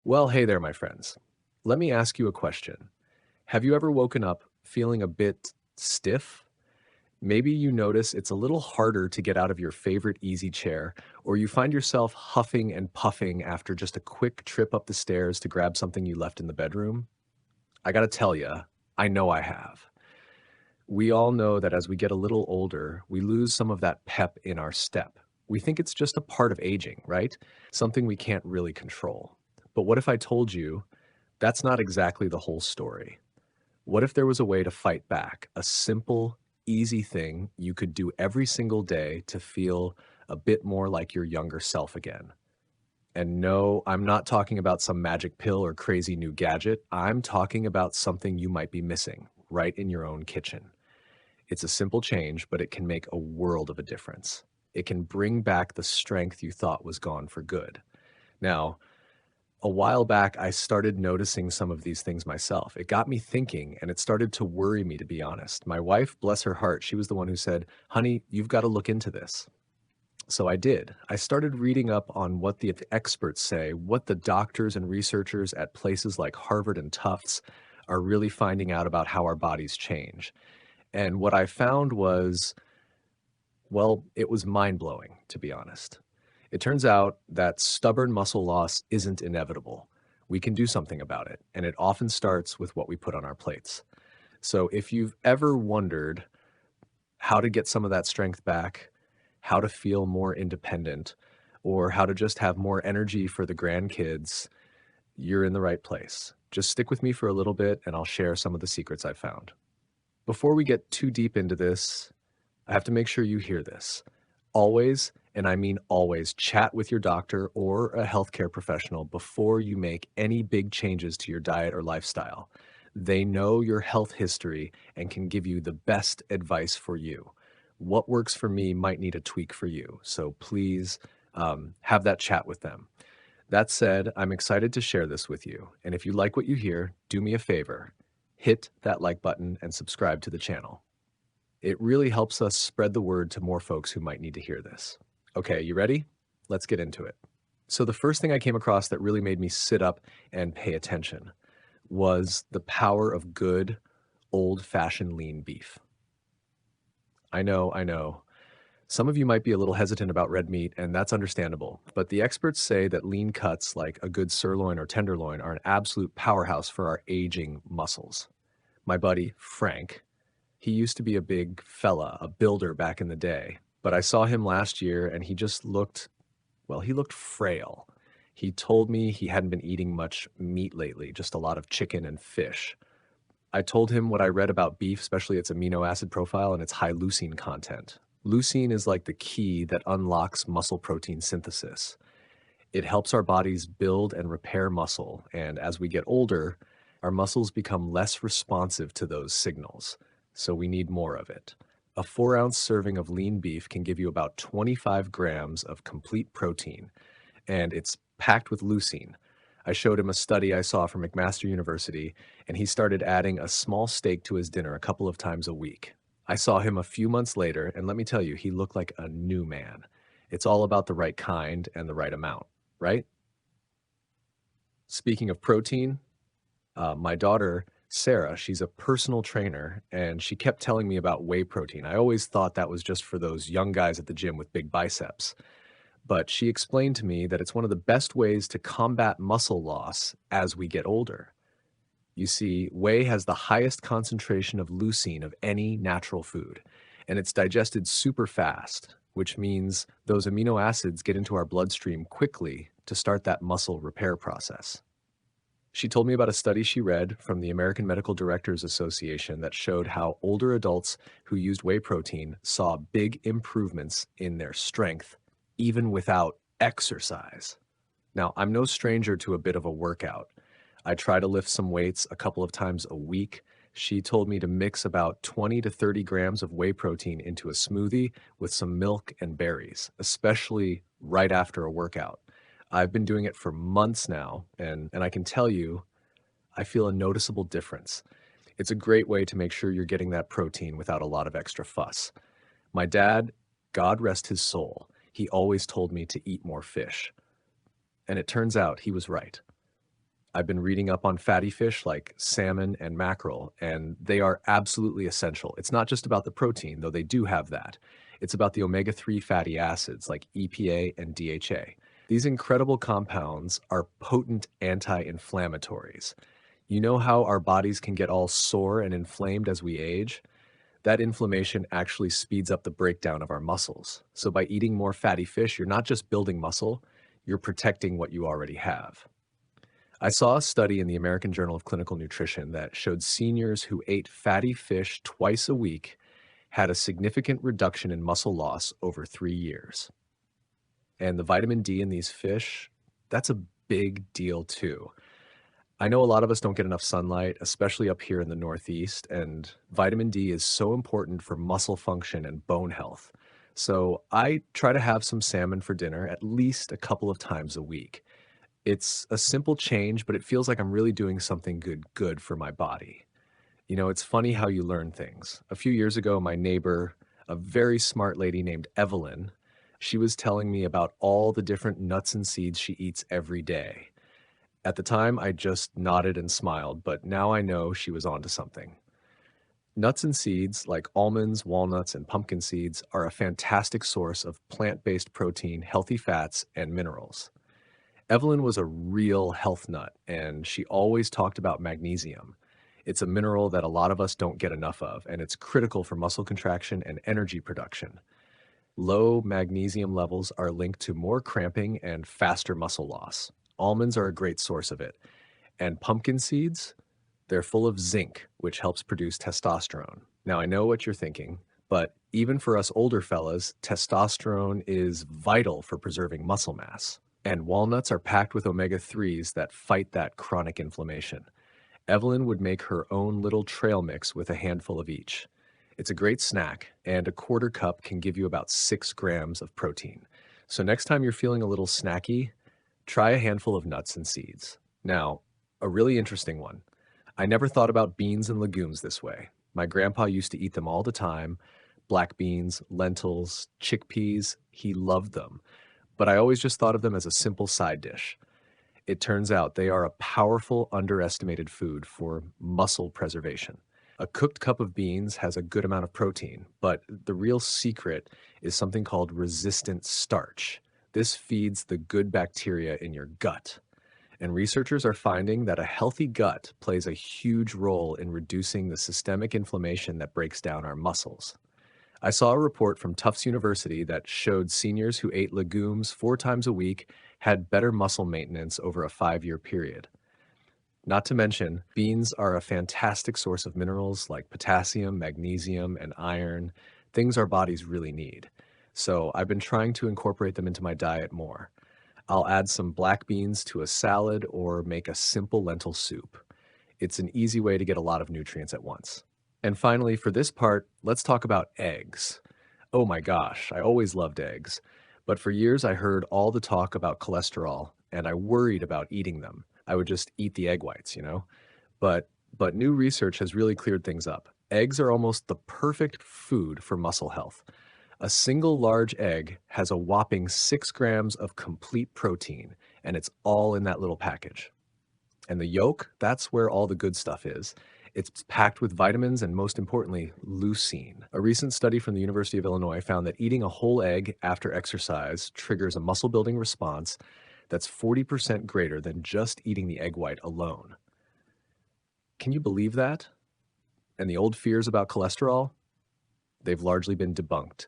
Well, hey there, my friends. Let me ask you a question. Have you ever woken up feeling a bit stiff? Maybe you notice it's a little harder to get out of your favorite easy chair, or you find yourself huffing and puffing after just a quick trip up the stairs to grab something you left in the bedroom. I gotta tell you, I know I have. We all know that as we get a little older, we lose some of that pep in our step. We think it's just a part of aging, right? Something we can't really control. But what if I told you that's not exactly the whole story? What if there was a way to fight back? A simple, easy thing you could do every single day to feel a bit more like your younger self again. And no, I'm not talking about some magic pill or crazy new gadget. I'm talking about something you might be missing right in your own kitchen. It's a simple change, but it can make a world of a difference. It can bring back the strength you thought was gone for good. Now, a while back, I started noticing some of these things myself. It got me thinking, and it started to worry me, to be honest. My wife, bless her heart, she was the one who said, "Honey, you've got to look into this." So I did. I started reading up on what the experts say, what the doctors and researchers at places like Harvard and Tufts are really finding out about how our bodies change. And what I found was, well, it was mind blowing, to be honest. It turns out that stubborn muscle loss isn't inevitable. We can do something about it, and it often starts with what we put on our plates. So if you've ever wondered how to get some of that strength back, how to feel more independent, or how to just have more energy for the grandkids, you're in the right place. Just stick with me for a little bit, and I'll share some of the secrets I found. Before we get too deep into this, I have to make sure you hear this. Always, and I mean always, chat with your doctor or a healthcare professional before you make any big changes to your diet or lifestyle. They know your health history and can give you the best advice for you. What works for me might need a tweak for you. So please have that chat with them. That said, I'm excited to share this with you. And if you like what you hear, do me a favor, hit that like button and subscribe to the channel. It really helps us spread the word to more folks who might need to hear this. Okay, you ready? Let's get into it. So, the first thing I came across that really made me sit up and pay attention was the power of good, old fashioned lean beef. I know. Some of you might be a little hesitant about red meat, and that's understandable. But the experts say that lean cuts like a good sirloin or tenderloin are an absolute powerhouse for our aging muscles. My buddy, Frank, he used to be a big fella, a builder back in the day, but I saw him last year and he just looked, well, he looked frail. He told me he hadn't been eating much meat lately, just a lot of chicken and fish. I told him what I read about beef, especially its amino acid profile and its high leucine content. Leucine is like the key that unlocks muscle protein synthesis. It helps our bodies build and repair muscle, and as we get older, our muscles become less responsive to those signals, so we need more of it. A 4-ounce serving of lean beef can give you about 25 grams of complete protein, and it's packed with leucine. I showed him a study I saw from McMaster University, and he started adding a small steak to his dinner a couple of times a week. I saw him a few months later, and let me tell you, he looked like a new man. It's all about the right kind and the right amount, right? Speaking of protein, my daughter, Sarah, she's a personal trainer, and she kept telling me about whey protein. I always thought that was just for those young guys at the gym with big biceps. But she explained to me that it's one of the best ways to combat muscle loss as we get older. You see, whey has the highest concentration of leucine of any natural food, and it's digested super fast, which means those amino acids get into our bloodstream quickly to start that muscle repair process. She told me about a study she read from the American Medical Directors Association that showed how older adults who used whey protein saw big improvements in their strength, even without exercise. Now, I'm no stranger to a bit of a workout. I try to lift some weights a couple of times a week. She told me to mix about 20 to 30 grams of whey protein into a smoothie with some milk and berries, especially right after a workout. I've been doing it for months now, and I can tell you, I feel a noticeable difference. It's a great way to make sure you're getting that protein without a lot of extra fuss. My dad, God rest his soul, he always told me to eat more fish. And it turns out he was right. I've been reading up on fatty fish like salmon and mackerel, and they are absolutely essential. It's not just about the protein, though they do have that. It's about the omega-3 fatty acids like EPA and DHA. These incredible compounds are potent anti-inflammatories. You know how our bodies can get all sore and inflamed as we age? That inflammation actually speeds up the breakdown of our muscles. So by eating more fatty fish, you're not just building muscle, you're protecting what you already have. I saw a study in the American Journal of Clinical Nutrition that showed seniors who ate fatty fish twice a week had a significant reduction in muscle loss over 3 years. And the vitamin D in these fish, that's a big deal too. I know a lot of us don't get enough sunlight, especially up here in the Northeast, and vitamin D is so important for muscle function and bone health. So I try to have some salmon for dinner at least a couple of times a week. It's a simple change, but it feels like I'm really doing something good for my body. You know, it's funny how you learn things. A few years ago, my neighbor, a very smart lady named Evelyn, she was telling me about all the different nuts and seeds she eats every day. At the time, I just nodded and smiled, but now I know she was onto something. Nuts and seeds, like almonds, walnuts, and pumpkin seeds, are a fantastic source of plant-based protein, healthy fats, and minerals. Evelyn was a real health nut, and she always talked about magnesium. It's a mineral that a lot of us don't get enough of, and it's critical for muscle contraction and energy production. Low magnesium levels are linked to more cramping and faster muscle loss. Almonds are a great source of it. And pumpkin seeds, they're full of zinc, which helps produce testosterone. Now, I know what you're thinking, but even for us older fellas, testosterone is vital for preserving muscle mass. And walnuts are packed with omega-3s that fight that chronic inflammation. Evelyn would make her own little trail mix with a handful of each. It's a great snack, and a quarter cup can give you about 6 grams of protein. So next time you're feeling a little snacky, try a handful of nuts and seeds. Now, a really interesting one. I never thought about beans and legumes this way. My grandpa used to eat them all the time. Black beans, lentils, chickpeas, he loved them. But I always just thought of them as a simple side dish. It turns out they are a powerful, underestimated food for muscle preservation. A cooked cup of beans has a good amount of protein, but the real secret is something called resistant starch. This feeds the good bacteria in your gut. And researchers are finding that a healthy gut plays a huge role in reducing the systemic inflammation that breaks down our muscles. I saw a report from Tufts University that showed seniors who ate legumes 4 times a week had better muscle maintenance over a 5-year period. Not to mention, beans are a fantastic source of minerals like potassium, magnesium, and iron, things our bodies really need. So I've been trying to incorporate them into my diet more. I'll add some black beans to a salad or make a simple lentil soup. It's an easy way to get a lot of nutrients at once. And finally, for this part, let's talk about eggs. Oh my gosh, I always loved eggs. But for years, I heard all the talk about cholesterol, and I worried about eating them. I would just eat the egg whites, you know? But new research has really cleared things up. Eggs are almost the perfect food for muscle health. A single large egg has a whopping 6 grams of complete protein, and it's all in that little package. And the yolk, that's where all the good stuff is. It's packed with vitamins and, most importantly, leucine. A recent study from the University of Illinois found that eating a whole egg after exercise triggers a muscle building response that's 40% greater than just eating the egg white alone. Can you believe that? And the old fears about cholesterol? They've largely been debunked.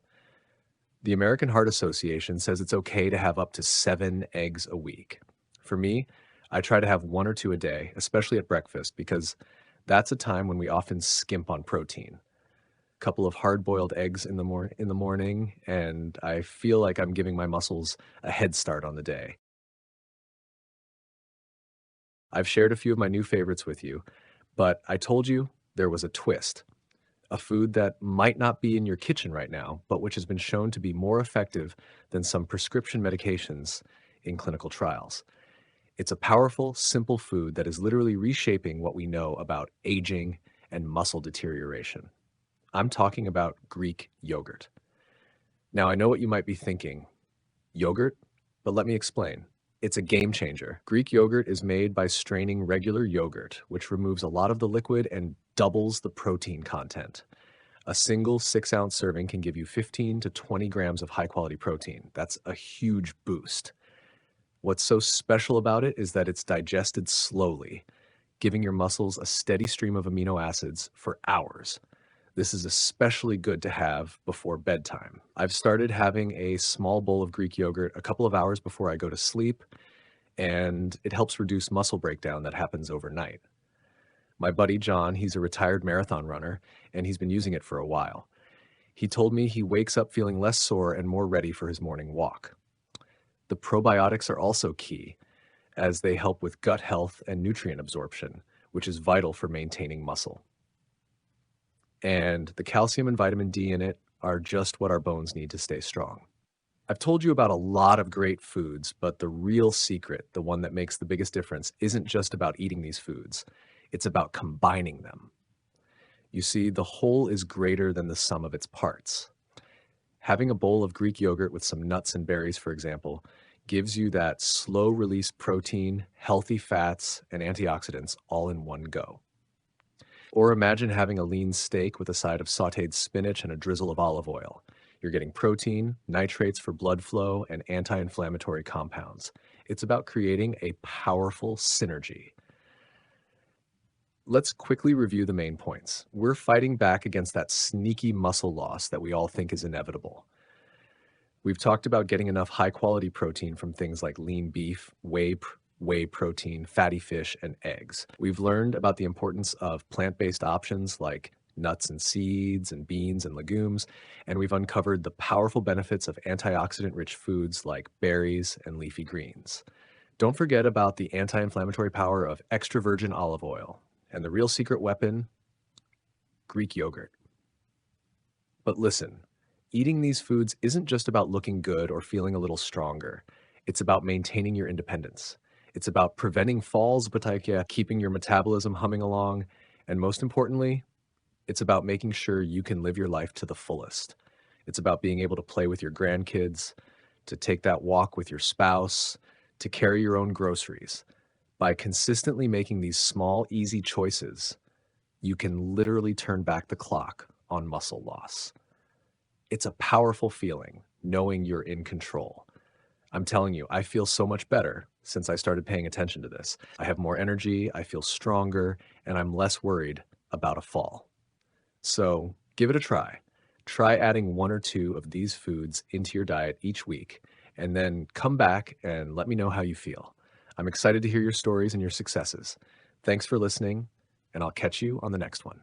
The American Heart Association says it's okay to have up to 7 eggs a week. For me, I try to have 1 or 2 a day, especially at breakfast, because that's a time when we often skimp on protein. A couple of hard-boiled eggs in the morning, and I feel like I'm giving my muscles a head start on the day. I've shared a few of my new favorites with you, but I told you there was a twist. A food that might not be in your kitchen right now, but which has been shown to be more effective than some prescription medications in clinical trials. It's a powerful, simple food that is literally reshaping what we know about aging and muscle deterioration. I'm talking about Greek yogurt. Now, I know what you might be thinking. Yogurt? But let me explain. It's a game changer. Greek yogurt is made by straining regular yogurt, which removes a lot of the liquid and doubles the protein content. A single 6-ounce serving can give you 15 to 20 grams of high quality protein. That's a huge boost. What's so special about it is that it's digested slowly, giving your muscles a steady stream of amino acids for hours. This is especially good to have before bedtime. I've started having a small bowl of Greek yogurt a couple of hours before I go to sleep, and it helps reduce muscle breakdown that happens overnight. My buddy John, he's a retired marathon runner, and he's been using it for a while. He told me he wakes up feeling less sore and more ready for his morning walk. The probiotics are also key, as they help with gut health and nutrient absorption, which is vital for maintaining muscle. And the calcium and vitamin D in it are just what our bones need to stay strong. I've told you about a lot of great foods, but the real secret, the one that makes the biggest difference, isn't just about eating these foods. It's about combining them. You see, the whole is greater than the sum of its parts. Having a bowl of Greek yogurt with some nuts and berries, for example, gives you that slow-release protein, healthy fats, and antioxidants all in one go. Or imagine having a lean steak with a side of sautéed spinach and a drizzle of olive oil. You're getting protein, nitrates for blood flow, and anti-inflammatory compounds. It's about creating a powerful synergy. Let's quickly review the main points. We're fighting back against that sneaky muscle loss that we all think is inevitable. We've talked about getting enough high-quality protein from things like lean beef, whey protein, fatty fish, and eggs. We've learned about the importance of plant-based options like nuts and seeds and beans and legumes, and we've uncovered the powerful benefits of antioxidant-rich foods like berries and leafy greens. Don't forget about the anti-inflammatory power of extra virgin olive oil, and the real secret weapon, Greek yogurt. But listen, eating these foods isn't just about looking good or feeling a little stronger. It's about maintaining your independence. It's about preventing falls, keeping your metabolism humming along, and most importantly, it's about making sure you can live your life to the fullest. It's about being able to play with your grandkids, to take that walk with your spouse, to carry your own groceries. By consistently making these small, easy choices, you can literally turn back the clock on muscle loss. It's a powerful feeling, knowing you're in control. I'm telling you, I feel so much better since I started paying attention to this. I have more energy, I feel stronger, and I'm less worried about a fall. So give it a try. Try adding 1 or 2 of these foods into your diet each week, and then come back and let me know how you feel. I'm excited to hear your stories and your successes. Thanks for listening, and I'll catch you on the next one.